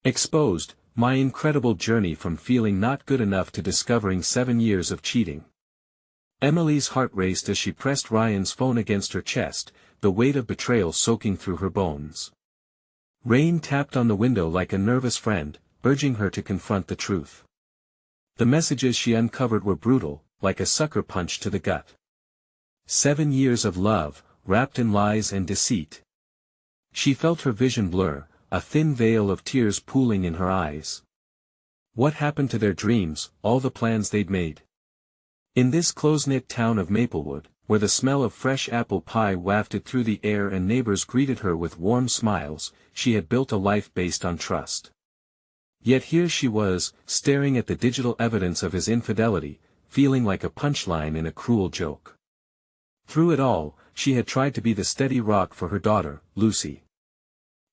Exposed, my incredible journey from feeling not good enough to discovering 7 years of cheating. Emily's heart raced as she pressed Ryan's phone against her chest, the weight of betrayal soaking through her bones. Rain tapped on the window like a nervous friend, urging her to confront the truth. The messages she uncovered were brutal, like a sucker punch to the gut. 7 years of love, wrapped in lies and deceit. She felt her vision blur, a thin veil of tears pooling in her eyes. What happened to their dreams, all the plans they'd made? In this close-knit town of Maplewood, where the smell of fresh apple pie wafted through the air and neighbors greeted her with warm smiles, she had built a life based on trust. Yet here she was, staring at the digital evidence of his infidelity, feeling like a punchline in a cruel joke. Through it all, she had tried to be the steady rock for her daughter, Lucy.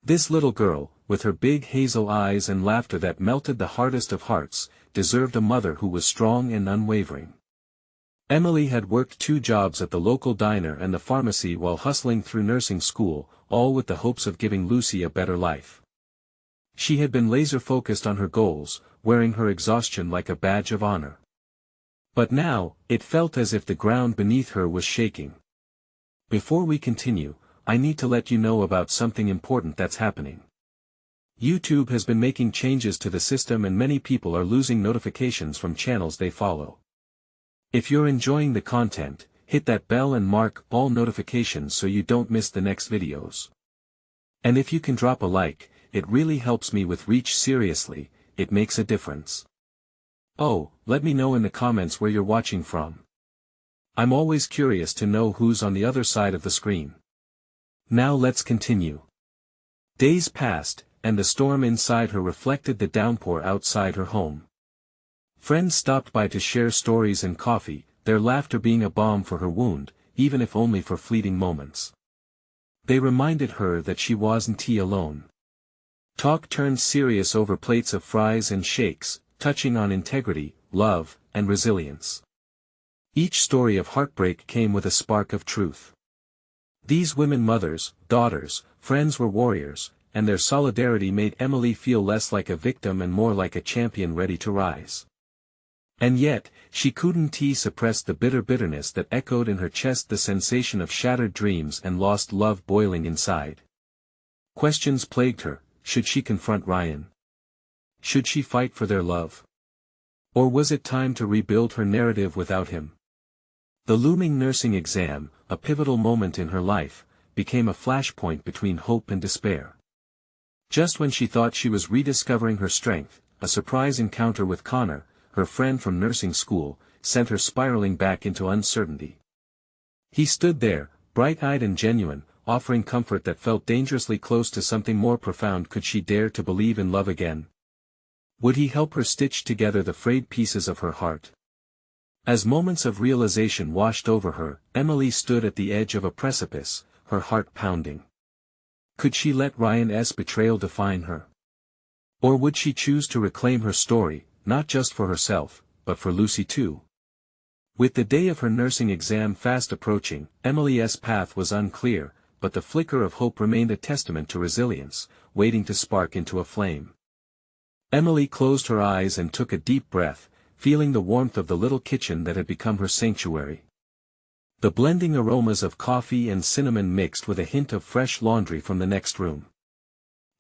This little girl, with her big hazel eyes and laughter that melted the hardest of hearts, deserved a mother who was strong and unwavering. Emily had worked 2 jobs at the local diner and the pharmacy while hustling through nursing school, all with the hopes of giving Lucy a better life. She had been laser-focused on her goals, wearing her exhaustion like a badge of honor. But now, it felt as if the ground beneath her was shaking. Before we continue, I need to let you know about something important that's happening. YouTube has been making changes to the system and many people are losing notifications from channels they follow. If you're enjoying the content, hit that bell and mark all notifications so you don't miss the next videos. And if you can drop a like, it really helps me with reach. Seriously, it makes a difference. Oh, let me know in the comments where you're watching from. I'm always curious to know who's on the other side of the screen. Now let's continue. Days passed, and the storm inside her reflected the downpour outside her home. Friends stopped by to share stories and coffee, their laughter being a balm for her wound, even if only for fleeting moments. They reminded her that she wasn't alone. Talk turned serious over plates of fries and shakes, touching on integrity, love, and resilience. Each story of heartbreak came with a spark of truth. These women mothers, daughters, friends were warriors, and their solidarity made Emily feel less like a victim and more like a champion ready to rise. And yet, she couldn't suppress the bitterness that echoed in her chest, the sensation of shattered dreams and lost love boiling inside. Questions plagued her: should she confront Ryan? Should she fight for their love? Or was it time to rebuild her narrative without him? The looming nursing exam, a pivotal moment in her life, became a flashpoint between hope and despair. Just when she thought she was rediscovering her strength, a surprise encounter with Connor, her friend from nursing school, sent her spiraling back into uncertainty. He stood there, bright-eyed and genuine, offering comfort that felt dangerously close to something more profound. Could she dare to believe in love again? Would he help her stitch together the frayed pieces of her heart? As moments of realization washed over her, Emily stood at the edge of a precipice, her heart pounding. Could she let Ryan's betrayal define her? Or would she choose to reclaim her story, not just for herself, but for Lucy too? With the day of her nursing exam fast approaching, Emily's path was unclear, but the flicker of hope remained a testament to resilience, waiting to spark into a flame. Emily closed her eyes and took a deep breath, feeling the warmth of the little kitchen that had become her sanctuary. The blending aromas of coffee and cinnamon mixed with a hint of fresh laundry from the next room.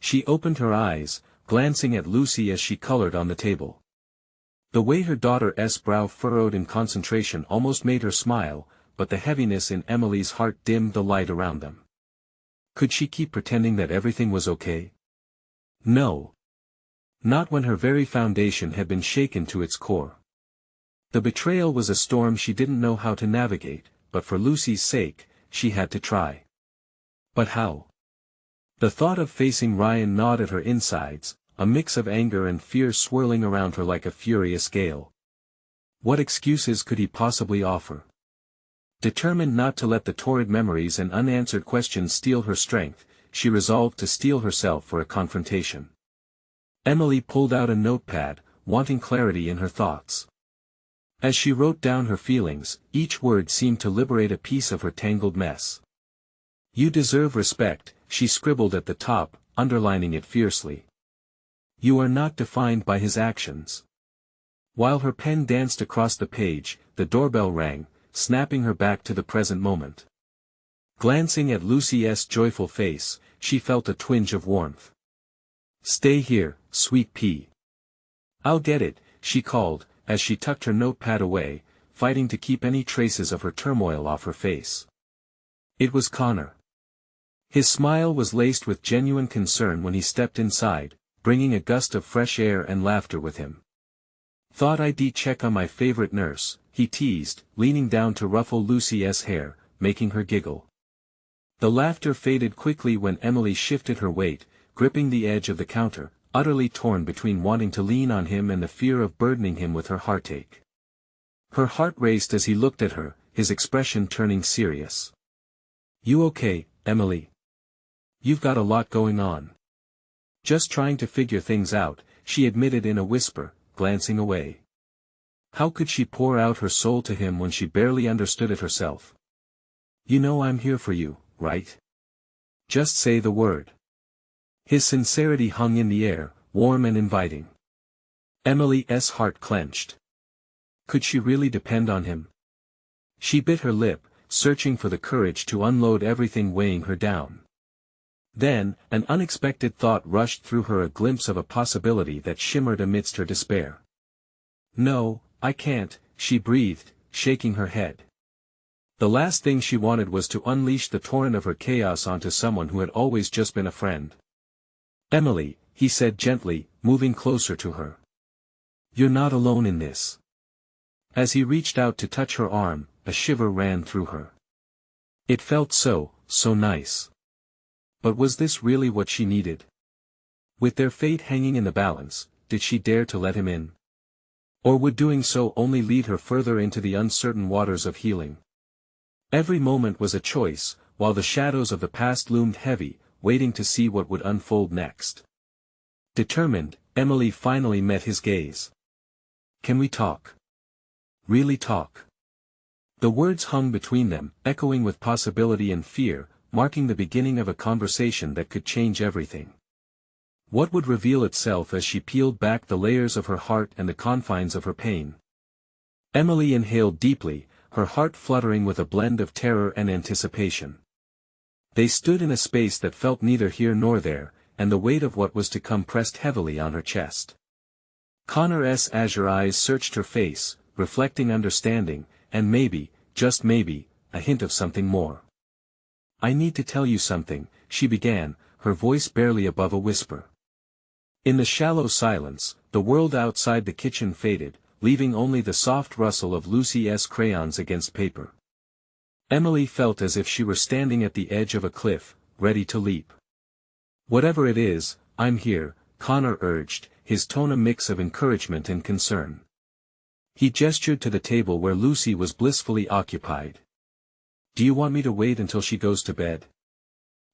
She opened her eyes, glancing at Lucy as she colored on the table. The way her daughter's brow furrowed in concentration almost made her smile, but the heaviness in Emily's heart dimmed the light around them. Could she keep pretending that everything was okay? No. Not when her very foundation had been shaken to its core. The betrayal was a storm she didn't know how to navigate, but for Lucy's sake, she had to try. But how? The thought of facing Ryan gnawed at her insides, a mix of anger and fear swirling around her like a furious gale. What excuses could he possibly offer? Determined not to let the torrid memories and unanswered questions steal her strength, she resolved to steel herself for a confrontation. Emily pulled out a notepad, wanting clarity in her thoughts. As she wrote down her feelings, each word seemed to liberate a piece of her tangled mess. "You deserve respect," she scribbled at the top, underlining it fiercely. You are not defined by his actions. While her pen danced across the page, the doorbell rang, snapping her back to the present moment. Glancing at Lucy's joyful face, she felt a twinge of warmth. "Stay here, sweet pea. I'll get it," she called, as she tucked her notepad away, fighting to keep any traces of her turmoil off her face. It was Connor. His smile was laced with genuine concern when he stepped inside, bringing a gust of fresh air and laughter with him. "Thought I'd check on my favorite nurse," he teased, leaning down to ruffle Lucy's hair, making her giggle. The laughter faded quickly when Emily shifted her weight, gripping the edge of the counter, utterly torn between wanting to lean on him and the fear of burdening him with her heartache. Her heart raced as he looked at her, his expression turning serious. "You okay, Emily? You've got a lot going on." "Just trying to figure things out," she admitted in a whisper, glancing away. How could she pour out her soul to him when she barely understood it herself? "You know I'm here for you, right? Just say the word." His sincerity hung in the air, warm and inviting. Emily's heart clenched. Could she really depend on him? She bit her lip, searching for the courage to unload everything weighing her down. Then, an unexpected thought rushed through her, a glimpse of a possibility that shimmered amidst her despair. "No, I can't," she breathed, shaking her head. The last thing she wanted was to unleash the torrent of her chaos onto someone who had always just been a friend. "Emily," he said gently, moving closer to her. "You're not alone in this." As he reached out to touch her arm, a shiver ran through her. It felt so nice. But was this really what she needed? With their fate hanging in the balance, did she dare to let him in? Or would doing so only lead her further into the uncertain waters of healing? Every moment was a choice, while the shadows of the past loomed heavy, waiting to see what would unfold next. Determined, Emily finally met his gaze. "Can we talk? Really talk?" The words hung between them, echoing with possibility and fear, marking the beginning of a conversation that could change everything. What would reveal itself as she peeled back the layers of her heart and the confines of her pain? Emily inhaled deeply, her heart fluttering with a blend of terror and anticipation. They stood in a space that felt neither here nor there, and the weight of what was to come pressed heavily on her chest. Connor's azure eyes searched her face, reflecting understanding, and maybe, just maybe, a hint of something more. "I need to tell you something," she began, her voice barely above a whisper. In the shallow silence, the world outside the kitchen faded, leaving only the soft rustle of Lucy's crayons against paper. Emily felt as if she were standing at the edge of a cliff, ready to leap. "Whatever it is, I'm here," Connor urged, his tone a mix of encouragement and concern. He gestured to the table where Lucy was blissfully occupied. "Do you want me to wait until she goes to bed?"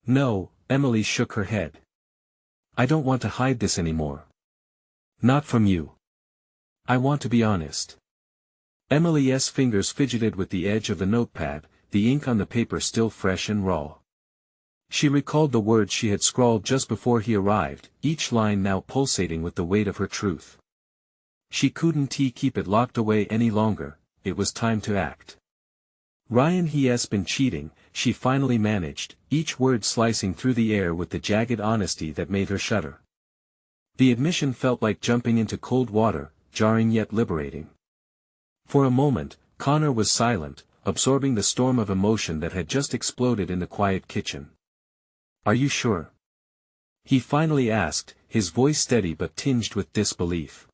"No," Emily shook her head. "I don't want to hide this anymore. Not from you. I want to be honest." Emily's fingers fidgeted with the edge of the notepad, the ink on the paper still fresh and raw. She recalled the words she had scrawled just before he arrived, each line now pulsating with the weight of her truth. She couldn't keep it locked away any longer, it was time to act. "Ryan has been cheating," she finally managed, each word slicing through the air with the jagged honesty that made her shudder. The admission felt like jumping into cold water, jarring yet liberating. For a moment, Connor was silent, absorbing the storm of emotion that had just exploded in the quiet kitchen. "Are you sure?" he finally asked, his voice steady but tinged with disbelief.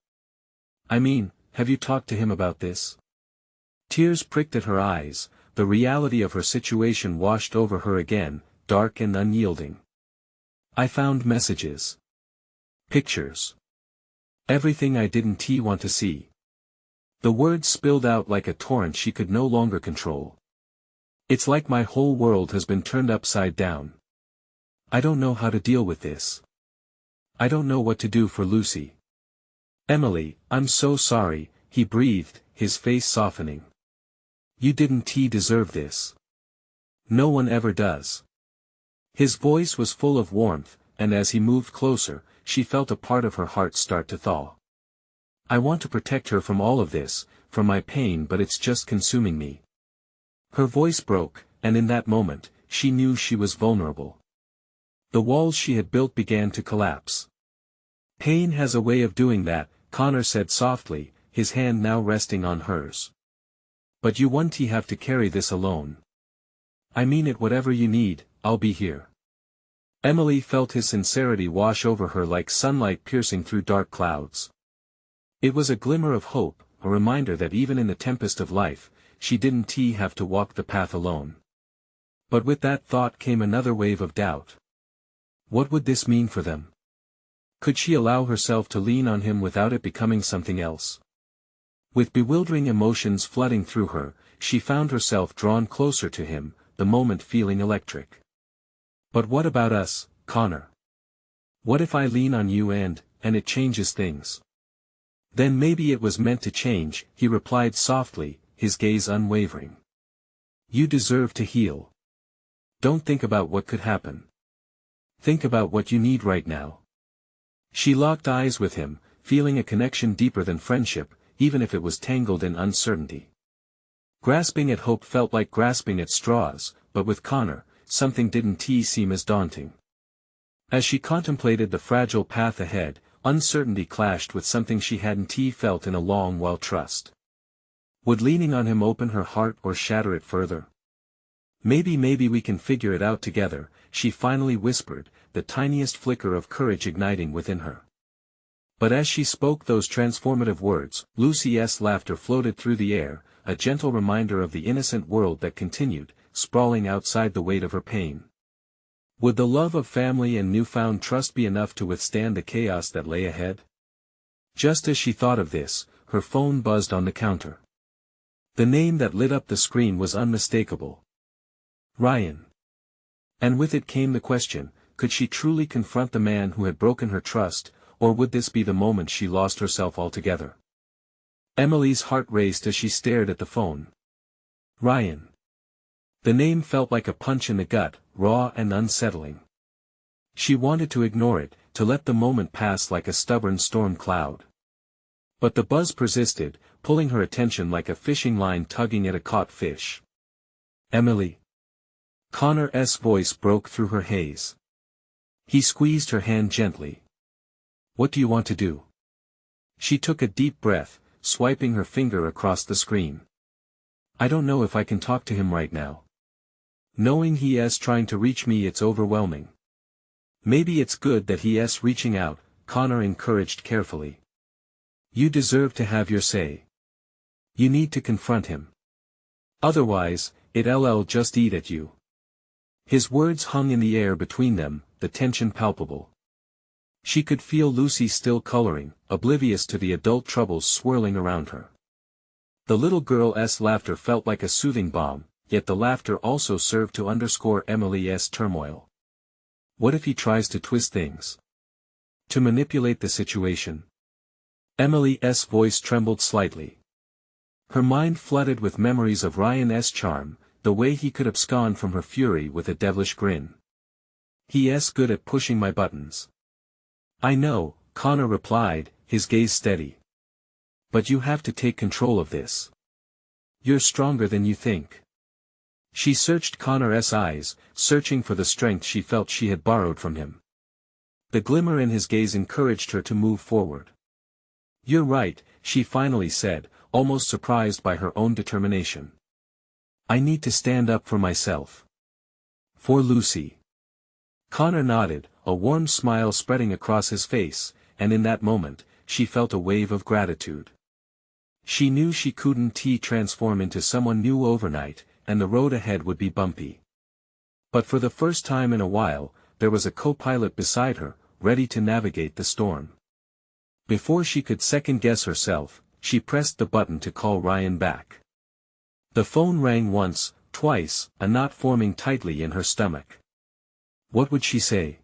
"I mean, have you talked to him about this?" Tears pricked at her eyes, the reality of her situation washed over her again, dark and unyielding. "I found messages. Pictures. Everything I didn't want to see." The words spilled out like a torrent she could no longer control. "It's like my whole world has been turned upside down. I don't know how to deal with this. I don't know what to do for Lucy." "Emily, I'm so sorry," he breathed, his face softening. "You didn't deserve this. No one ever does." His voice was full of warmth, and as he moved closer, she felt a part of her heart start to thaw. I want to protect her from all of this, from my pain, but it's just consuming me. Her voice broke, and in that moment, she knew she was vulnerable. The walls she had built began to collapse. Pain has a way of doing that, Connor said softly, his hand now resting on hers. But you won't have to carry this alone. I mean it, whatever you need, I'll be here. Emily felt his sincerity wash over her like sunlight piercing through dark clouds. It was a glimmer of hope, a reminder that even in the tempest of life, she didn't have to walk the path alone. But with that thought came another wave of doubt. What would this mean for them? Could she allow herself to lean on him without it becoming something else? With bewildering emotions flooding through her, she found herself drawn closer to him, the moment feeling electric. But what about us, Connor? What if I lean on you and it changes things? Then maybe it was meant to change, he replied softly, his gaze unwavering. You deserve to heal. Don't think about what could happen. Think about what you need right now. She locked eyes with him, feeling a connection deeper than friendship, even if it was tangled in uncertainty. Grasping at hope felt like grasping at straws, but with Connor, something didn't seem as daunting. As she contemplated the fragile path ahead, uncertainty clashed with something she hadn't felt in a long while: trust. Would leaning on him open her heart or shatter it further? Maybe we can figure it out together, she finally whispered, the tiniest flicker of courage igniting within her. But as she spoke those transformative words, Lucy's laughter floated through the air, a gentle reminder of the innocent world that continued, sprawling outside the weight of her pain. Would the love of family and newfound trust be enough to withstand the chaos that lay ahead? Just as she thought of this, her phone buzzed on the counter. The name that lit up the screen was unmistakable. Ryan. And with it came the question, could she truly confront the man who had broken her trust, or would this be the moment she lost herself altogether? Emily's heart raced as she stared at the phone. Ryan. The name felt like a punch in the gut, raw and unsettling. She wanted to ignore it, to let the moment pass like a stubborn storm cloud. But the buzz persisted, pulling her attention like a fishing line tugging at a caught fish. Emily. Connor's voice broke through her haze. He squeezed her hand gently. What do you want to do? She took a deep breath, swiping her finger across the screen. I don't know if I can talk to him right now. Knowing he is trying to reach me, it's overwhelming. Maybe it's good that he is reaching out, Connor encouraged carefully. You deserve to have your say. You need to confront him. Otherwise, it'll just eat at you. His words hung in the air between them, the tension palpable. She could feel Lucy still coloring, oblivious to the adult troubles swirling around her. The little girl's laughter felt like a soothing balm, yet the laughter also served to underscore Emily's turmoil. What if he tries to twist things? To manipulate the situation? Emily's voice trembled slightly. Her mind flooded with memories of Ryan's charm, the way he could abscond from her fury with a devilish grin. He's good at pushing my buttons. I know, Connor replied, his gaze steady. But you have to take control of this. You're stronger than you think. She searched Connor's eyes, searching for the strength she felt she had borrowed from him. The glimmer in his gaze encouraged her to move forward. You're right, she finally said, almost surprised by her own determination. I need to stand up for myself. For Lucy. Connor nodded, a warm smile spreading across his face, and in that moment, she felt a wave of gratitude. She knew she couldn't transform into someone new overnight, and the road ahead would be bumpy. But for the first time in a while, there was a co-pilot beside her, ready to navigate the storm. Before she could second-guess herself, she pressed the button to call Ryan back. The phone rang once, twice, a knot forming tightly in her stomach. What would she say?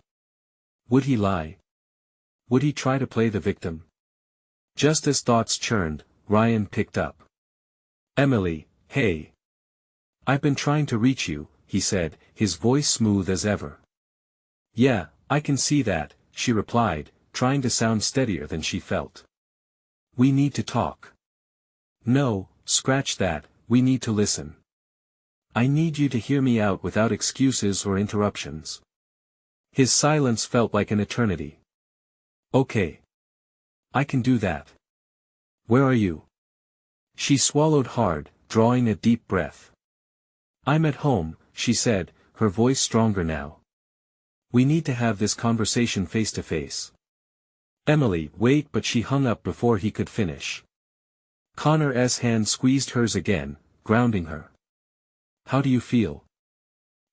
Would he lie? Would he try to play the victim? Just as thoughts churned, Ryan picked up. Emily, hey. I've been trying to reach you, he said, his voice smooth as ever. Yeah, I can see that, she replied, trying to sound steadier than she felt. We need to talk. No, scratch that, we need to listen. I need you to hear me out without excuses or interruptions. His silence felt like an eternity. Okay. I can do that. Where are you? She swallowed hard, drawing a deep breath. I'm at home, she said, her voice stronger now. We need to have this conversation face to face. Emily, wait, but she hung up before he could finish. Connor's hand squeezed hers again, grounding her. How do you feel?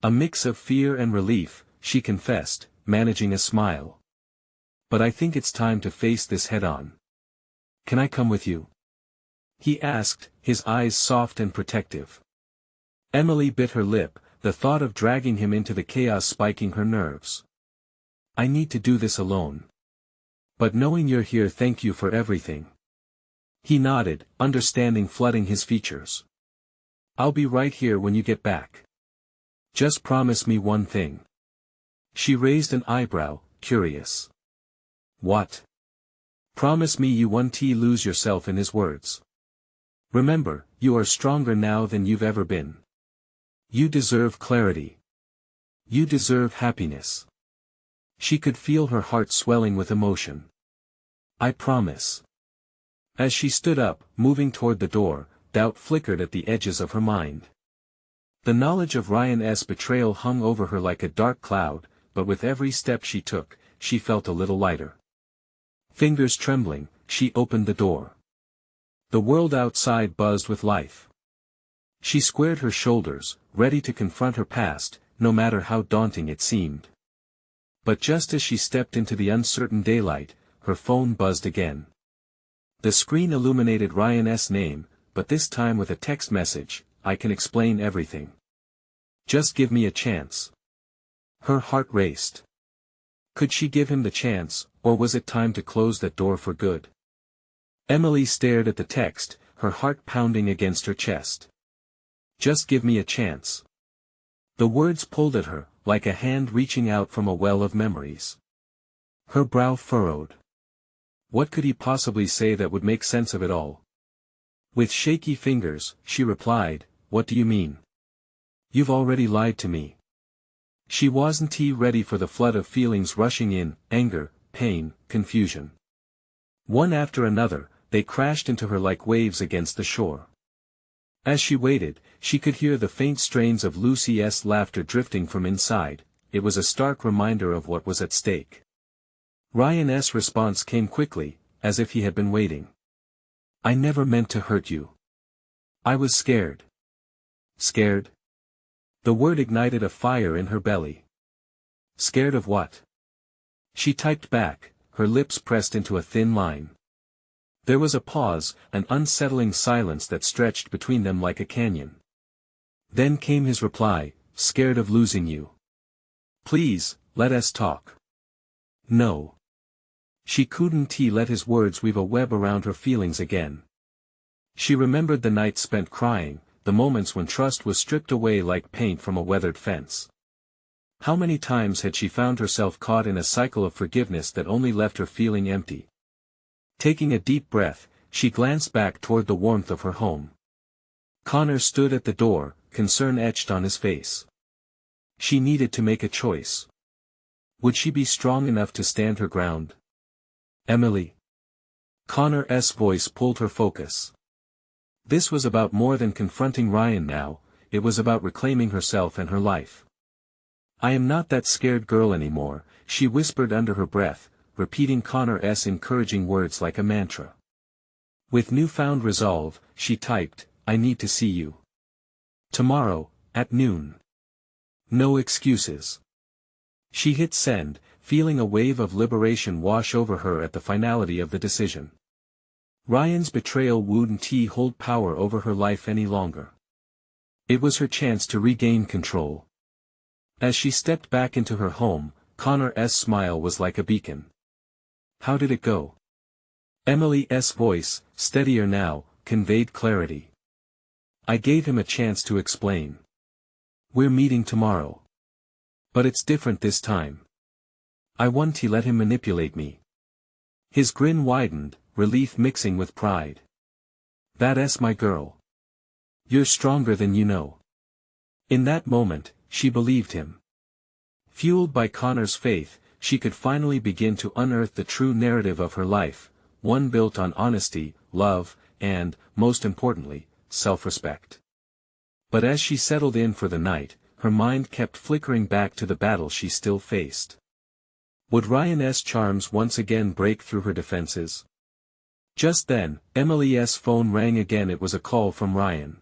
A mix of fear and relief, she confessed, managing a smile. But I think it's time to face this head-on. Can I come with you? He asked, his eyes soft and protective. Emily bit her lip, the thought of dragging him into the chaos spiking her nerves. I need to do this alone. But knowing you're here, thank you for everything. He nodded, understanding flooding his features. I'll be right here when you get back. Just promise me one thing. She raised an eyebrow, curious. What? Promise me you won't lose yourself in his words. Remember, you are stronger now than you've ever been. You deserve clarity. You deserve happiness. She could feel her heart swelling with emotion. I promise. As she stood up, moving toward the door, doubt flickered at the edges of her mind. The knowledge of Ryan's betrayal hung over her like a dark cloud, but with every step she took, she felt a little lighter. Fingers trembling, she opened the door. The world outside buzzed with life. She squared her shoulders, ready to confront her past, no matter how daunting it seemed. But just as she stepped into the uncertain daylight, her phone buzzed again. The screen illuminated Ryan's name, but this time with a text message, I can explain everything. Just give me a chance. Her heart raced. Could she give him the chance, or was it time to close that door for good? Emily stared at the text, her heart pounding against her chest. Just give me a chance. The words pulled at her, like a hand reaching out from a well of memories. Her brow furrowed. What could he possibly say that would make sense of it all? With shaky fingers, she replied, What do you mean? You've already lied to me. She wasn't ready for the flood of feelings rushing in, anger, pain, confusion. One after another, they crashed into her like waves against the shore. As she waited, she could hear the faint strains of Lucy's laughter drifting from inside. It was a stark reminder of what was at stake. Ryan's response came quickly, as if he had been waiting. I never meant to hurt you. I was scared. Scared? The word ignited a fire in her belly. Scared of what? She typed back, her lips pressed into a thin line. There was a pause, an unsettling silence that stretched between them like a canyon. Then came his reply, scared of losing you. Please, let us talk. No. She couldn't let his words weave a web around her feelings again. She remembered the nights spent crying, the moments when trust was stripped away like paint from a weathered fence. How many times had she found herself caught in a cycle of forgiveness that only left her feeling empty? Taking a deep breath, she glanced back toward the warmth of her home. Connor stood at the door, concern etched on his face. She needed to make a choice. Would she be strong enough to stand her ground? Emily. Connor's voice pulled her focus. This was about more than confronting Ryan now, it was about reclaiming herself and her life. I am not that scared girl anymore, she whispered under her breath, repeating Connor's encouraging words like a mantra. With newfound resolve, she typed, I need to see you. Tomorrow, at noon. No excuses. She hit send, feeling a wave of liberation wash over her at the finality of the decision. Ryan's betrayal wouldn't hold power over her life any longer. It was her chance to regain control. As she stepped back into her home, Connor's smile was like a beacon. How did it go? Emily's voice, steadier now, conveyed clarity. I gave him a chance to explain. We're meeting tomorrow. But it's different this time. I won't let him manipulate me. His grin widened, relief mixing with pride. "That's my girl. You're stronger than you know." In that moment, she believed him. Fueled by Connor's faith, she could finally begin to unearth the true narrative of her life, one built on honesty, love, and, most importantly, self-respect. But as she settled in for the night, her mind kept flickering back to the battle she still faced. Would Ryan's charms once again break through her defenses? Just then, Emily's phone rang again. It was a call from Ryan.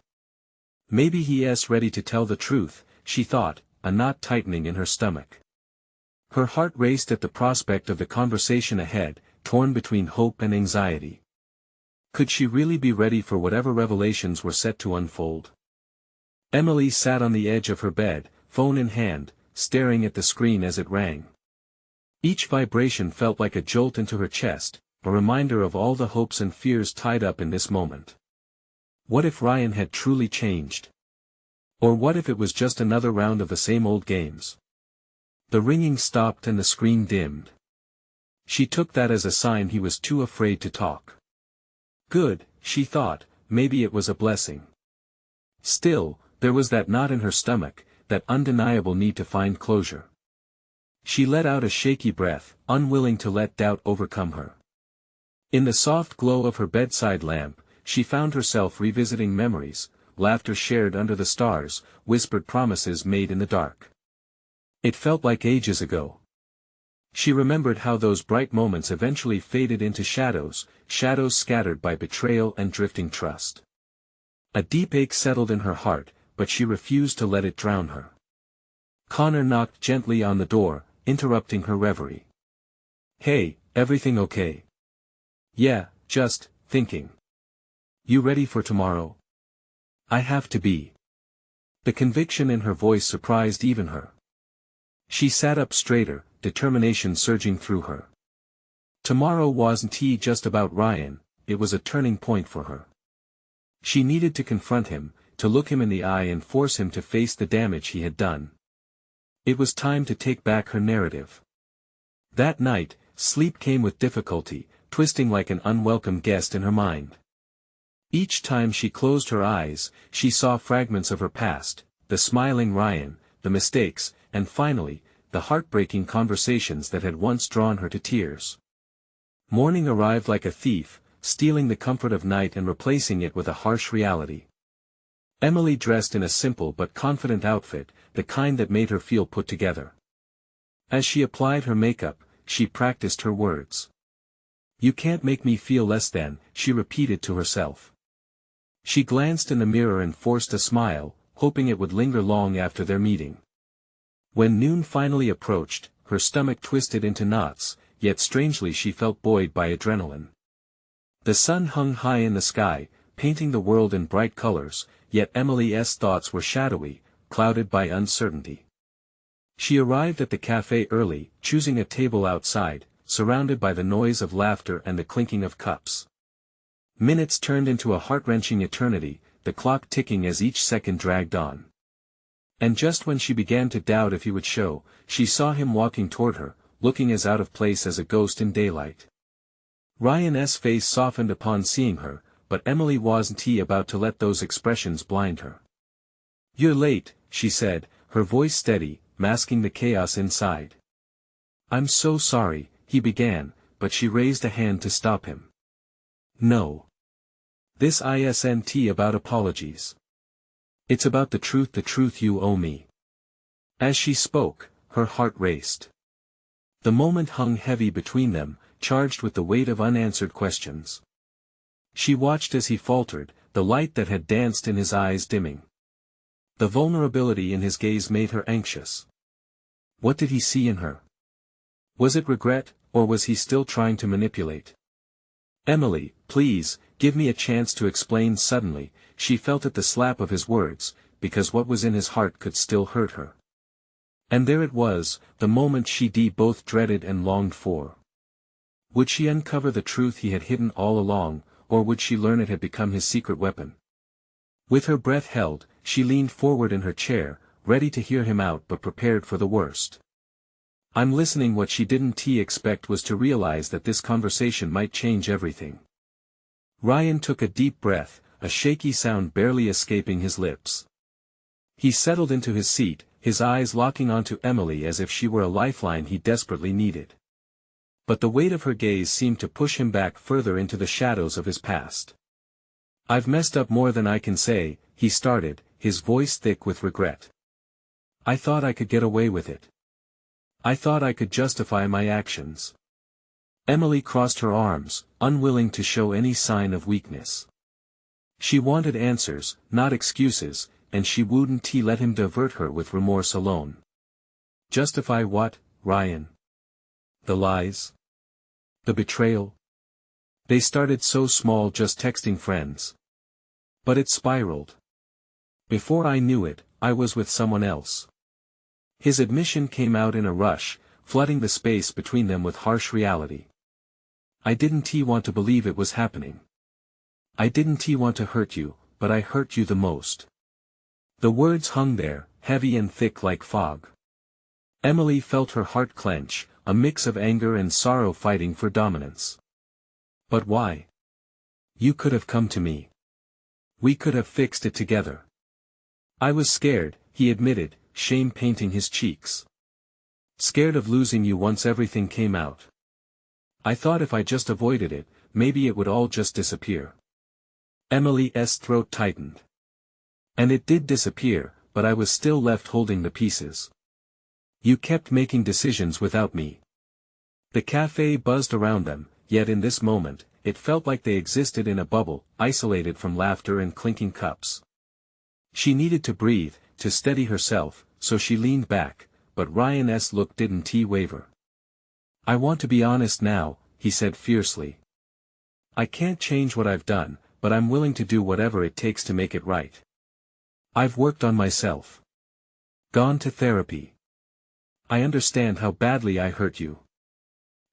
Maybe he's ready to tell the truth, she thought, a knot tightening in her stomach. Her heart raced at the prospect of the conversation ahead, torn between hope and anxiety. Could she really be ready for whatever revelations were set to unfold? Emily sat on the edge of her bed, phone in hand, staring at the screen as it rang. Each vibration felt like a jolt into her chest, a reminder of all the hopes and fears tied up in this moment. What if Ryan had truly changed? Or what if it was just another round of the same old games? The ringing stopped and the screen dimmed. She took that as a sign he was too afraid to talk. Good, she thought, maybe it was a blessing. Still, there was that knot in her stomach, that undeniable need to find closure. She let out a shaky breath, unwilling to let doubt overcome her. In the soft glow of her bedside lamp, she found herself revisiting memories, laughter shared under the stars, whispered promises made in the dark. It felt like ages ago. She remembered how those bright moments eventually faded into shadows, shadows scattered by betrayal and drifting trust. A deep ache settled in her heart, but she refused to let it drown her. Connor knocked gently on the door, interrupting her reverie. "Hey, everything okay?" "Yeah, just thinking. You ready for tomorrow?" "I have to be." The conviction in her voice surprised even her. She sat up straighter, determination surging through her. Tomorrow wasn't just about Ryan, it was a turning point for her. She needed to confront him, to look him in the eye and force him to face the damage he had done. It was time to take back her narrative. That night, sleep came with difficulty, twisting like an unwelcome guest in her mind. Each time she closed her eyes, she saw fragments of her past, the smiling Ryan, the mistakes, and finally, the heartbreaking conversations that had once drawn her to tears. Morning arrived like a thief, stealing the comfort of night and replacing it with a harsh reality. Emily dressed in a simple but confident outfit, the kind that made her feel put together. As she applied her makeup, she practiced her words. "You can't make me feel less than," she repeated to herself. She glanced in the mirror and forced a smile, hoping it would linger long after their meeting. When noon finally approached, her stomach twisted into knots, yet strangely she felt buoyed by adrenaline. The sun hung high in the sky, painting the world in bright colors, yet Emily's thoughts were shadowy, clouded by uncertainty. She arrived at the cafe early, choosing a table outside, surrounded by the noise of laughter and the clinking of cups. Minutes turned into a heart-wrenching eternity, the clock ticking as each second dragged on. And just when she began to doubt if he would show, she saw him walking toward her, looking as out of place as a ghost in daylight. Ryan's face softened upon seeing her, but Emily wasn't about to let those expressions blind her. "You're late," she said, her voice steady, masking the chaos inside. "I'm so sorry," he began, but she raised a hand to stop him. "No. This isn't about apologies. It's about the truth you owe me." As she spoke, her heart raced. The moment hung heavy between them, charged with the weight of unanswered questions. She watched as he faltered, the light that had danced in his eyes dimming. The vulnerability in his gaze made her anxious. What did he see in her? Was it regret, or was he still trying to manipulate? "Emily, please, give me a chance to explain." Suddenly, she felt at the slap of his words, because what was in his heart could still hurt her. And there it was, the moment she both dreaded and longed for. Would she uncover the truth he had hidden all along, or would she learn it had become his secret weapon? With her breath held, she leaned forward in her chair, ready to hear him out but prepared for the worst. I'm listening. What she didn't expect was to realize that this conversation might change everything. Ryan took a deep breath, a shaky sound barely escaping his lips. He settled into his seat, his eyes locking onto Emily as if she were a lifeline he desperately needed. But the weight of her gaze seemed to push him back further into the shadows of his past. "I've messed up more than I can say," he started, his voice thick with regret. "I thought I could get away with it. I thought I could justify my actions." Emily crossed her arms, unwilling to show any sign of weakness. She wanted answers, not excuses, and she wouldn't let him divert her with remorse alone. Justify what, Ryan? The lies? The betrayal? They started so small, just texting friends. But it spiraled. Before I knew it, I was with someone else. His admission came out in a rush, flooding the space between them with harsh reality. I didn't want to believe it was happening. I didn't want to hurt you, but I hurt you the most. The words hung there, heavy and thick like fog. Emily felt her heart clench, a mix of anger and sorrow fighting for dominance. But why? You could have come to me. We could have fixed it together. I was scared, he admitted, shame painting his cheeks. Scared of losing you once everything came out. I thought if I just avoided it, maybe it would all just disappear. Emily's throat tightened. And it did disappear, but I was still left holding the pieces. You kept making decisions without me. The cafe buzzed around them, yet in this moment, it felt like they existed in a bubble, isolated from laughter and clinking cups. She needed to breathe, to steady herself, so she leaned back, but Ryan's look didn't waver. I want to be honest now, he said fiercely. I can't change what I've done, but I'm willing to do whatever it takes to make it right. I've worked on myself. Gone to therapy. I understand how badly I hurt you.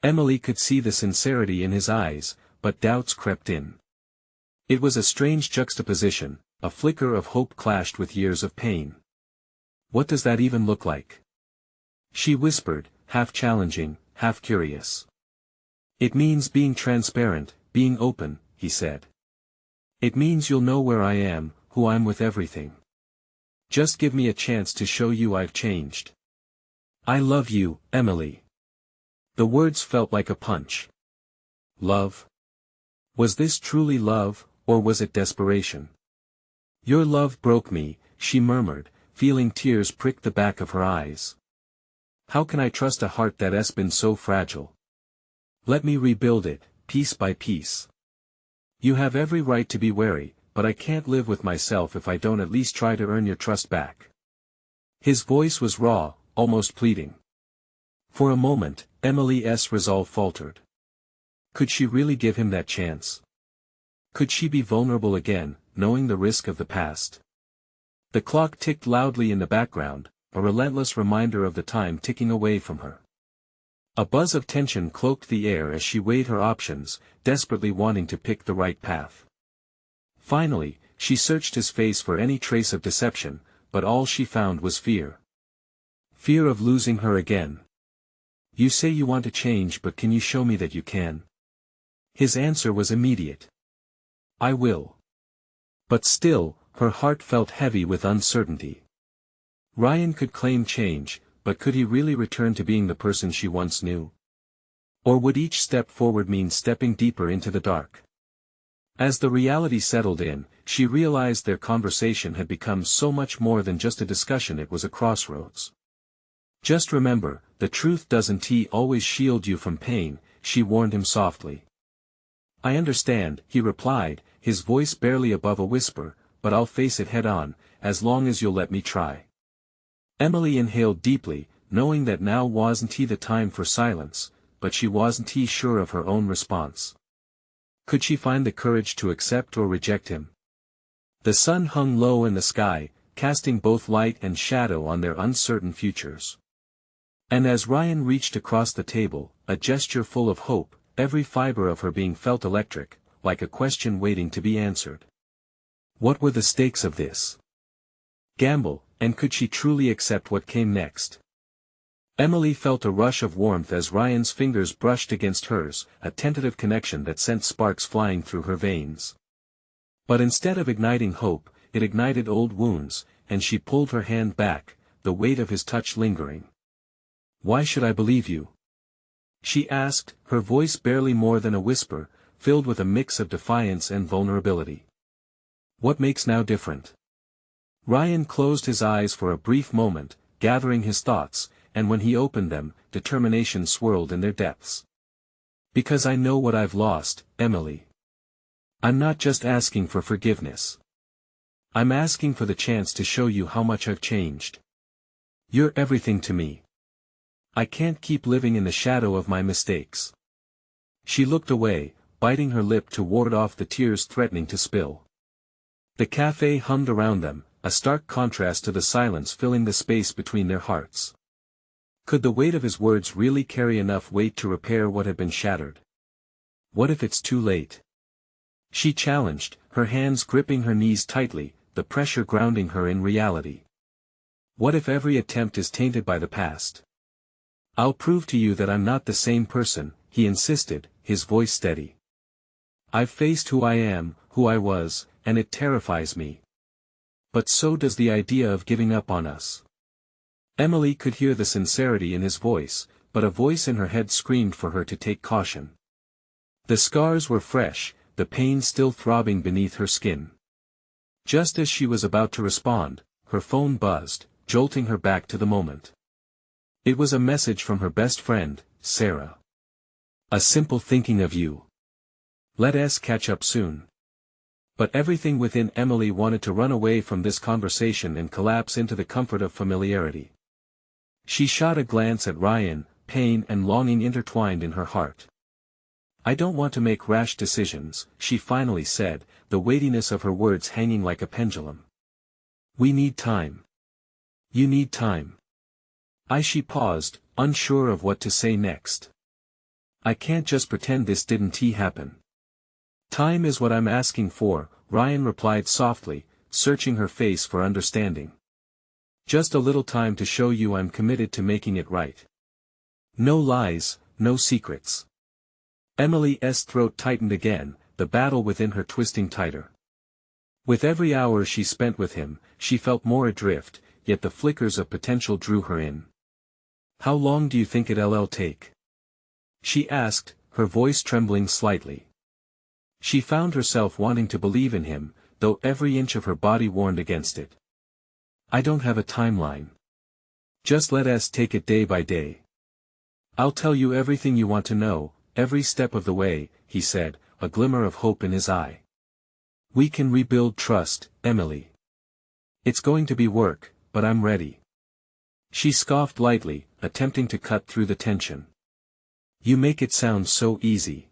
Emily could see the sincerity in his eyes, but doubts crept in. It was a strange juxtaposition, a flicker of hope clashed with years of pain. What does that even look like? She whispered, half challenging, half curious. It means being transparent, being open, he said. It means you'll know where I am, who I'm with, everything. Just give me a chance to show you I've changed. I love you, Emily. The words felt like a punch. Love? Was this truly love, or was it desperation? Your love broke me, she murmured, feeling tears prick the back of her eyes. How can I trust a heart that's been so fragile? Let me rebuild it, piece by piece. You have every right to be wary, but I can't live with myself if I don't at least try to earn your trust back. His voice was raw, almost pleading. For a moment, Emily's resolve faltered. Could she really give him that chance? Could she be vulnerable again, knowing the risk of the past? The clock ticked loudly in the background, a relentless reminder of the time ticking away from her. A buzz of tension cloaked the air as she weighed her options, desperately wanting to pick the right path. Finally, she searched his face for any trace of deception, but all she found was fear. Fear of losing her again. You say you want to change, but can you show me that you can? His answer was immediate. I will. But still, her heart felt heavy with uncertainty. Ryan could claim change, but could he really return to being the person she once knew? Or would each step forward mean stepping deeper into the dark? As the reality settled in, she realized their conversation had become so much more than just a discussion. It was a crossroads. Just remember, the truth doesn't always shield you from pain, she warned him softly. I understand, he replied, his voice barely above a whisper, but I'll face it head on, as long as you'll let me try. Emily inhaled deeply, knowing that now wasn't the time for silence, but she wasn't sure of her own response. Could she find the courage to accept or reject him? The sun hung low in the sky, casting both light and shadow on their uncertain futures. And as Ryan reached across the table, a gesture full of hope, every fiber of her being felt electric, like a question waiting to be answered. What were the stakes of this gamble, and could she truly accept what came next? Emily felt a rush of warmth as Ryan's fingers brushed against hers, a tentative connection that sent sparks flying through her veins. But instead of igniting hope, it ignited old wounds, and she pulled her hand back, the weight of his touch lingering. "Why should I believe you?" she asked, her voice barely more than a whisper, filled with a mix of defiance and vulnerability. "What makes now different?" Ryan closed his eyes for a brief moment, gathering his thoughts, and when he opened them, determination swirled in their depths. "Because I know what I've lost, Emily. I'm not just asking for forgiveness. I'm asking for the chance to show you how much I've changed. You're everything to me. I can't keep living in the shadow of my mistakes." She looked away, biting her lip to ward off the tears threatening to spill. The cafe hummed around them, a stark contrast to the silence filling the space between their hearts. Could the weight of his words really carry enough weight to repair what had been shattered? What if it's too late? She challenged, her hands gripping her knees tightly, the pressure grounding her in reality. What if every attempt is tainted by the past? "I'll prove to you that I'm not the same person," he insisted, his voice steady. "I've faced who I am, who I was, and it terrifies me. But so does the idea of giving up on us." Emily could hear the sincerity in his voice, but a voice in her head screamed for her to take caution. The scars were fresh, the pain still throbbing beneath her skin. Just as she was about to respond, her phone buzzed, jolting her back to the moment. It was a message from her best friend, Sarah. "A simple thinking of you. Let us catch up soon." But everything within Emily wanted to run away from this conversation and collapse into the comfort of familiarity. She shot a glance at Ryan, pain and longing intertwined in her heart. "I don't want to make rash decisions," she finally said, the weightiness of her words hanging like a pendulum. "We need time. You need time." She paused, unsure of what to say next. "I can't just pretend this didn't happen." "Time is what I'm asking for," Ryan replied softly, searching her face for understanding. "Just a little time to show you I'm committed to making it right. No lies, no secrets." Emily's throat tightened again, the battle within her twisting tighter. With every hour she spent with him, she felt more adrift, yet the flickers of potential drew her in. "How long do you think it'll take?" she asked, her voice trembling slightly. She found herself wanting to believe in him, though every inch of her body warned against it. "I don't have a timeline. Just let us take it day by day. I'll tell you everything you want to know, every step of the way," he said, a glimmer of hope in his eye. "We can rebuild trust, Emily. It's going to be work, but I'm ready." She scoffed lightly, attempting to cut through the tension. "You make it sound so easy."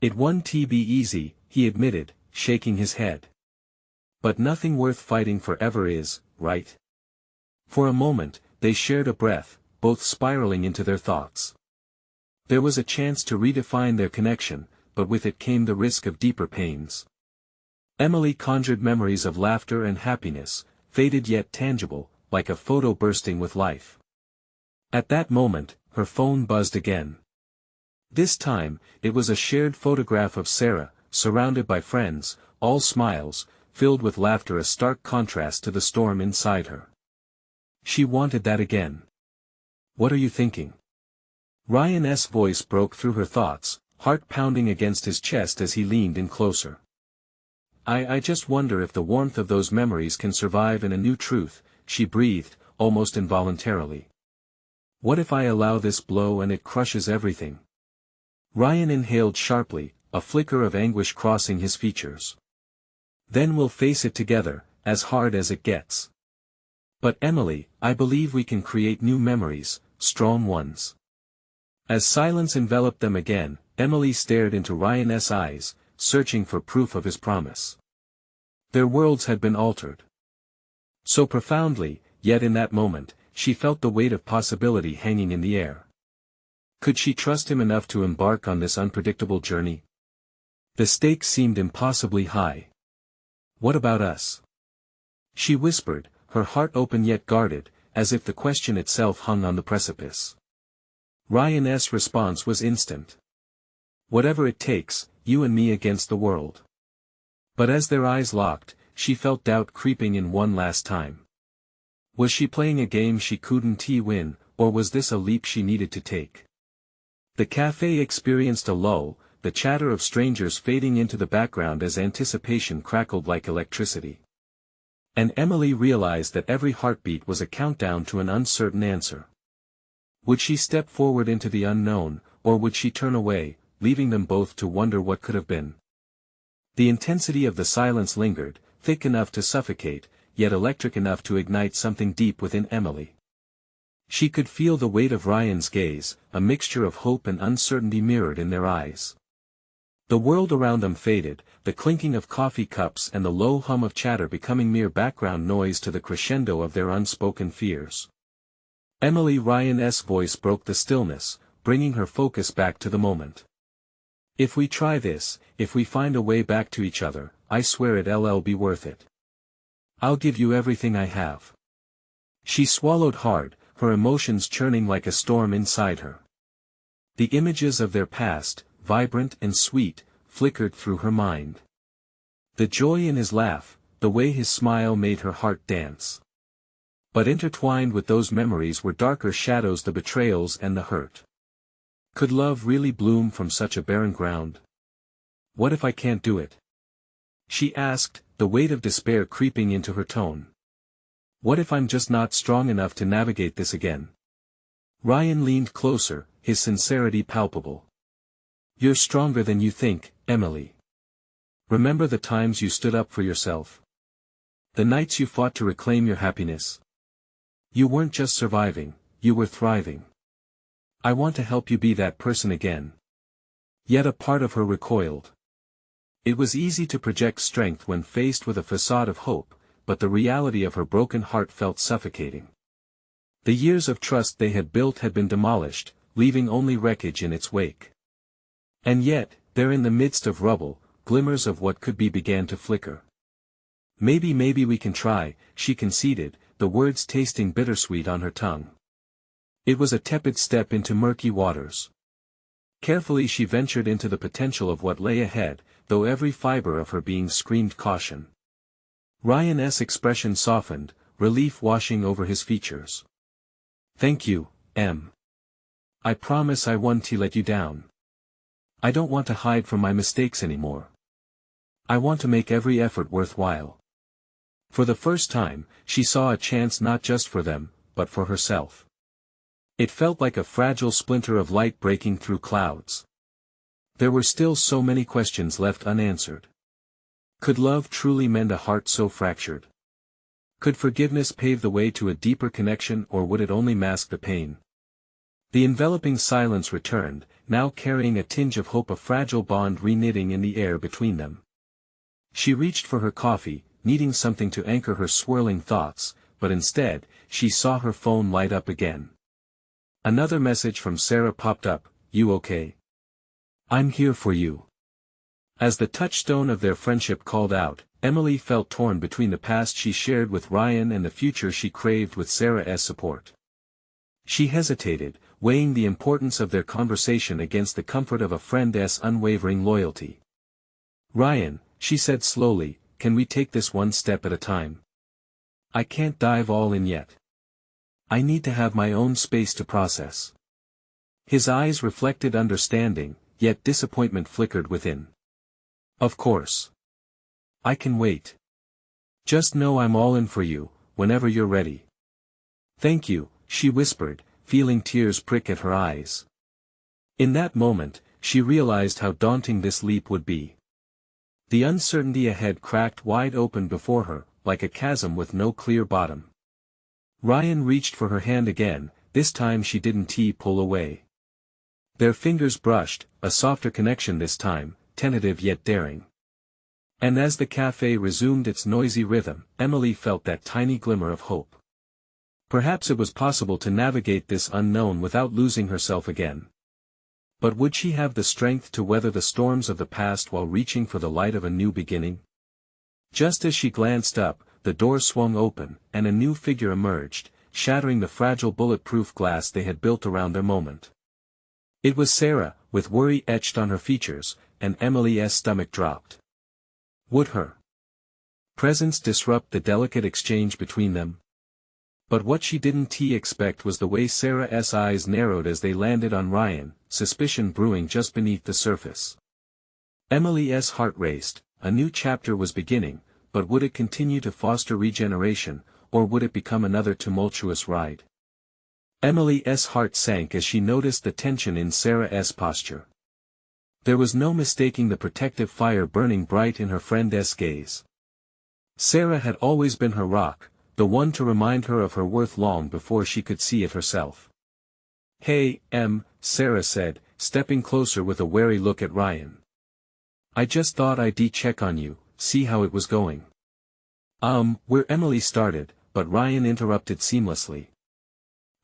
"It won't be easy," he admitted, shaking his head. "But nothing worth fighting forever is, right?" For a moment, they shared a breath, both spiraling into their thoughts. There was a chance to redefine their connection, but with it came the risk of deeper pains. Emily conjured memories of laughter and happiness, faded yet tangible, like a photo bursting with life. At that moment, her phone buzzed again. This time, it was a shared photograph of Sarah, surrounded by friends, all smiles, filled with laughter, a stark contrast to the storm inside her. She wanted that again. "What are you thinking?" Ryan's voice broke through her thoughts, heart pounding against his chest as he leaned in closer. I just wonder if the warmth of those memories can survive in a new truth," she breathed, almost involuntarily. "What if I allow this blow and it crushes everything?" Ryan inhaled sharply, a flicker of anguish crossing his features. "Then we'll face it together, as hard as it gets." "But Emily, I believe we can create new memories, strong ones." As silence enveloped them again, Emily stared into Ryan's eyes, searching for proof of his promise. Their worlds had been altered so profoundly, yet in that moment, she felt the weight of possibility hanging in the air. Could she trust him enough to embark on this unpredictable journey? The stakes seemed impossibly high. "What about us?" she whispered, her heart open yet guarded, as if the question itself hung on the precipice. Ryan's response was instant. "Whatever it takes, you and me against the world." But as their eyes locked, she felt doubt creeping in one last time. Was she playing a game she couldn't win, or was this a leap she needed to take? The cafe experienced a lull, the chatter of strangers fading into the background as anticipation crackled like electricity. And Emily realized that every heartbeat was a countdown to an uncertain answer. Would she step forward into the unknown, or would she turn away, leaving them both to wonder what could have been? The intensity of the silence lingered, thick enough to suffocate, yet electric enough to ignite something deep within Emily. She could feel the weight of Ryan's gaze, a mixture of hope and uncertainty mirrored in their eyes. The world around them faded, the clinking of coffee cups and the low hum of chatter becoming mere background noise to the crescendo of their unspoken fears. Ryan's voice broke the stillness, bringing her focus back to the moment. "If we try this, if we find a way back to each other, I swear it'll be worth it. I'll give you everything I have." She swallowed hard, her emotions churning like a storm inside her. The images of their past, vibrant and sweet, flickered through her mind. The joy in his laugh, the way his smile made her heart dance. But intertwined with those memories were darker shadows, the betrayals and the hurt. Could love really bloom from such a barren ground? "What if I can't do it?" she asked, the weight of despair creeping into her tone. "What if I'm just not strong enough to navigate this again?" Ryan leaned closer, his sincerity palpable. "You're stronger than you think, Emily. Remember the times you stood up for yourself? The nights you fought to reclaim your happiness? You weren't just surviving, you were thriving. I want to help you be that person again." Yet a part of her recoiled. It was easy to project strength when faced with a facade of hope, but the reality of her broken heart felt suffocating. The years of trust they had built had been demolished, leaving only wreckage in its wake. And yet, there in the midst of rubble, glimmers of what could be began to flicker. Maybe we can try," she conceded, the words tasting bittersweet on her tongue. It was a tepid step into murky waters. Carefully she ventured into the potential of what lay ahead, though every fiber of her being screamed caution. Ryan's expression softened, relief washing over his features. "Thank you, Em. I promise I won't let you down. I don't want to hide from my mistakes anymore. I want to make every effort worthwhile." For the first time, she saw a chance not just for them, but for herself. It felt like a fragile splinter of light breaking through clouds. There were still so many questions left unanswered. Could love truly mend a heart so fractured? Could forgiveness pave the way to a deeper connection, or would it only mask the pain? The enveloping silence returned, now carrying a tinge of hope, a fragile bond reknitting in the air between them. She reached for her coffee, needing something to anchor her swirling thoughts, but instead, she saw her phone light up again. Another message from Sarah popped up. "You okay? I'm here for you." As the touchstone of their friendship called out, Emily felt torn between the past she shared with Ryan and the future she craved with Sarah's support. She hesitated, weighing the importance of their conversation against the comfort of a friend's unwavering loyalty. "Ryan," she said slowly, "can we take this one step at a time? I can't dive all in yet. I need to have my own space to process." His eyes reflected understanding, yet disappointment flickered within. "Of course. I can wait. Just know I'm all in for you, whenever you're ready." "Thank you," she whispered, feeling tears prick at her eyes. In that moment, she realized how daunting this leap would be. The uncertainty ahead cracked wide open before her, like a chasm with no clear bottom. Ryan reached for her hand again, this time she didn't pull away. Their fingers brushed, a softer connection this time, tentative yet daring. And as the cafe resumed its noisy rhythm, Emily felt that tiny glimmer of hope. Perhaps it was possible to navigate this unknown without losing herself again. But would she have the strength to weather the storms of the past while reaching for the light of a new beginning? Just as she glanced up, the door swung open, and a new figure emerged, shattering the fragile bulletproof glass they had built around their moment. It was Sarah, with worry etched on her features, and Emily's stomach dropped. Would her presence disrupt the delicate exchange between them? But what she didn't expect was the way Sarah's eyes narrowed as they landed on Ryan, suspicion brewing just beneath the surface. Emily's heart raced. A new chapter was beginning, but would it continue to foster regeneration, or would it become another tumultuous ride? Emily's heart sank as she noticed the tension in Sarah's posture. There was no mistaking the protective fire burning bright in her friend's gaze. Sarah had always been her rock, the one to remind her of her worth long before she could see it herself. "Hey, Sarah said, stepping closer with a wary look at Ryan. "I just thought I'd check on you, see how it was going." Where Emily started, but Ryan interrupted seamlessly.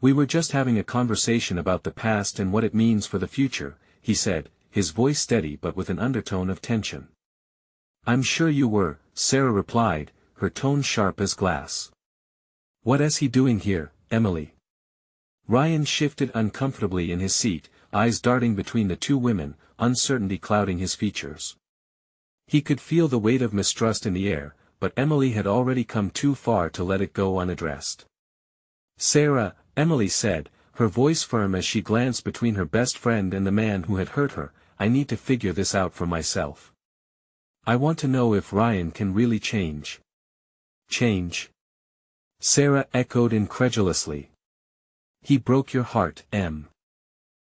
"We were just having a conversation about the past and what it means for the future," he said, his voice steady but with an undertone of tension. "I'm sure you were," Sarah replied, her tone sharp as glass. "What is he doing here, Emily?" Ryan shifted uncomfortably in his seat, eyes darting between the two women, uncertainty clouding his features. He could feel the weight of mistrust in the air, but Emily had already come too far to let it go unaddressed. "Sarah," Emily said, her voice firm as she glanced between her best friend and the man who had hurt her, "I need to figure this out for myself. I want to know if Ryan can really change." "Change?" Sarah echoed incredulously. "He broke your heart, Em.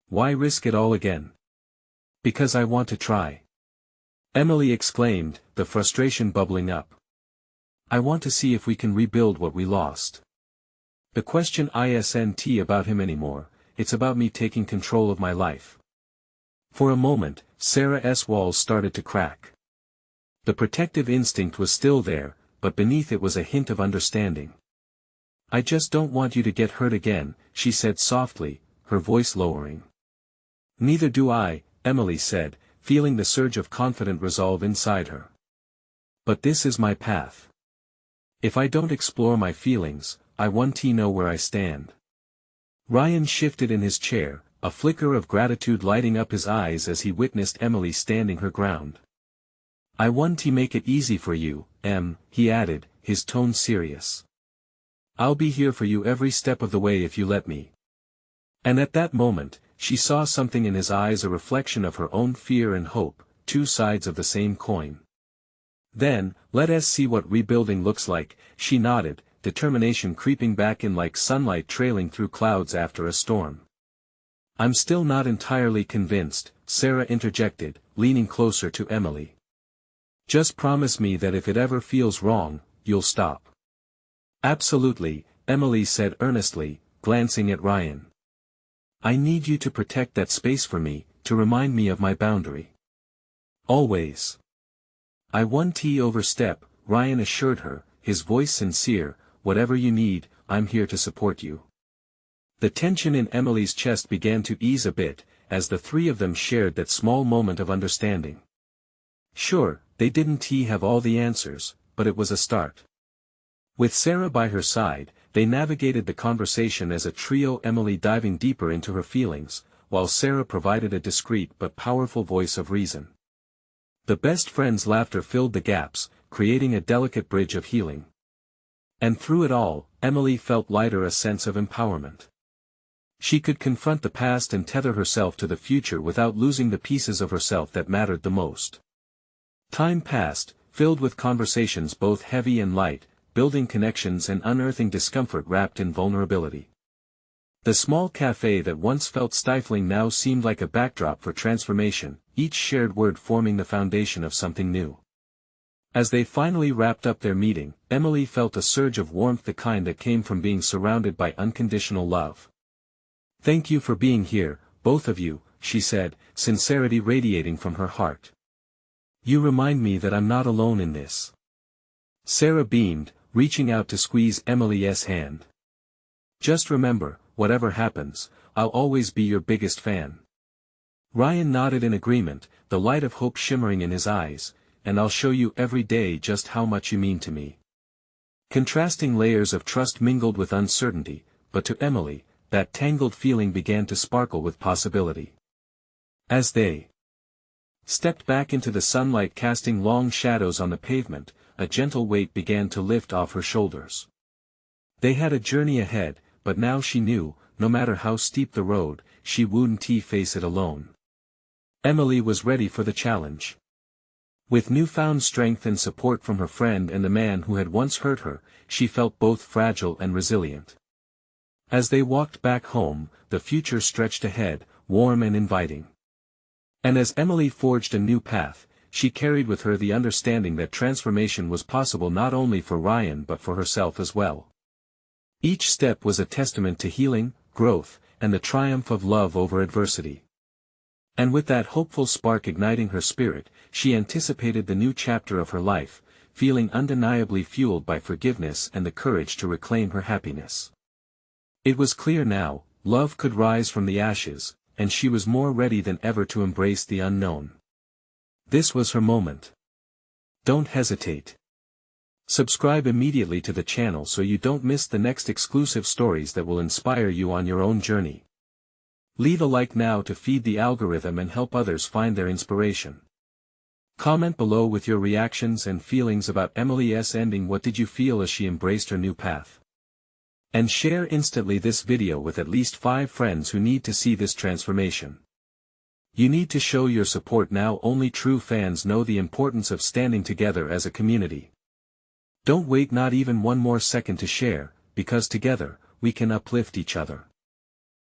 Why risk it all again?" "Because I want to try," Emily exclaimed, the frustration bubbling up. "I want to see if we can rebuild what we lost. The question isn't about him anymore, it's about me taking control of my life." For a moment, Sarah's walls started to crack. The protective instinct was still there, but beneath it was a hint of understanding. "I just don't want you to get hurt again," she said softly, her voice lowering. "Neither do I," Emily said, feeling the surge of confident resolve inside her. "But this is my path. If I don't explore my feelings, I want to know where I stand." Ryan shifted in his chair, a flicker of gratitude lighting up his eyes as he witnessed Emily standing her ground. "I want to make it easy for you, Em," he added, his tone serious. "I'll be here for you every step of the way if you let me." And at that moment, she saw something in his eyes, a reflection of her own fear and hope, two sides of the same coin. "Then, let us see what rebuilding looks like," she nodded, determination creeping back in like sunlight trailing through clouds after a storm. "I'm still not entirely convinced," Sarah interjected, leaning closer to Emily. "Just promise me that if it ever feels wrong, you'll stop." "Absolutely," Emily said earnestly, glancing at Ryan. "I need you to protect that space for me, to remind me of my boundary. Always." "I won't overstep," Ryan assured her, his voice sincere, "whatever you need, I'm here to support you." The tension in Emily's chest began to ease a bit, as the three of them shared that small moment of understanding. Sure, they didn't have all the answers, but it was a start. With Sarah by her side, they navigated the conversation as a trio, Emily diving deeper into her feelings, while Sarah provided a discreet but powerful voice of reason. The best friends' laughter filled the gaps, creating a delicate bridge of healing. And through it all, Emily felt lighter, a sense of empowerment. She could confront the past and tether herself to the future without losing the pieces of herself that mattered the most. Time passed, filled with conversations both heavy and light, building connections and unearthing discomfort wrapped in vulnerability. The small cafe that once felt stifling now seemed like a backdrop for transformation, each shared word forming the foundation of something new. As they finally wrapped up their meeting, Emily felt a surge of warmth, the kind that came from being surrounded by unconditional love. "Thank you for being here, both of you," she said, sincerity radiating from her heart. "You remind me that I'm not alone in this." Sarah beamed, reaching out to squeeze Emily's hand. "Just remember, whatever happens, I'll always be your biggest fan." Ryan nodded in agreement, the light of hope shimmering in his eyes, "And I'll show you every day just how much you mean to me." Contrasting layers of trust mingled with uncertainty, but to Emily, that tangled feeling began to sparkle with possibility. As they stepped back into the sunlight casting long shadows on the pavement, a gentle weight began to lift off her shoulders. They had a journey ahead, but now she knew, no matter how steep the road, she wouldn't face it alone. Emily was ready for the challenge. With newfound strength and support from her friend and the man who had once hurt her, she felt both fragile and resilient. As they walked back home, the future stretched ahead, warm and inviting. And as Emily forged a new path, she carried with her the understanding that transformation was possible not only for Ryan but for herself as well. Each step was a testament to healing, growth, and the triumph of love over adversity. And with that hopeful spark igniting her spirit, she anticipated the new chapter of her life, feeling undeniably fueled by forgiveness and the courage to reclaim her happiness. It was clear now, love could rise from the ashes, and she was more ready than ever to embrace the unknown. This was her moment. Don't hesitate. Subscribe immediately to the channel so you don't miss the next exclusive stories that will inspire you on your own journey. Leave a like now to feed the algorithm and help others find their inspiration. Comment below with your reactions and feelings about Emily's ending. What did you feel as she embraced her new path? And share instantly this video with at least 5 friends who need to see this transformation. You need to show your support now. Only true fans know the importance of standing together as a community. Don't wait not even one more second to share, because together, we can uplift each other.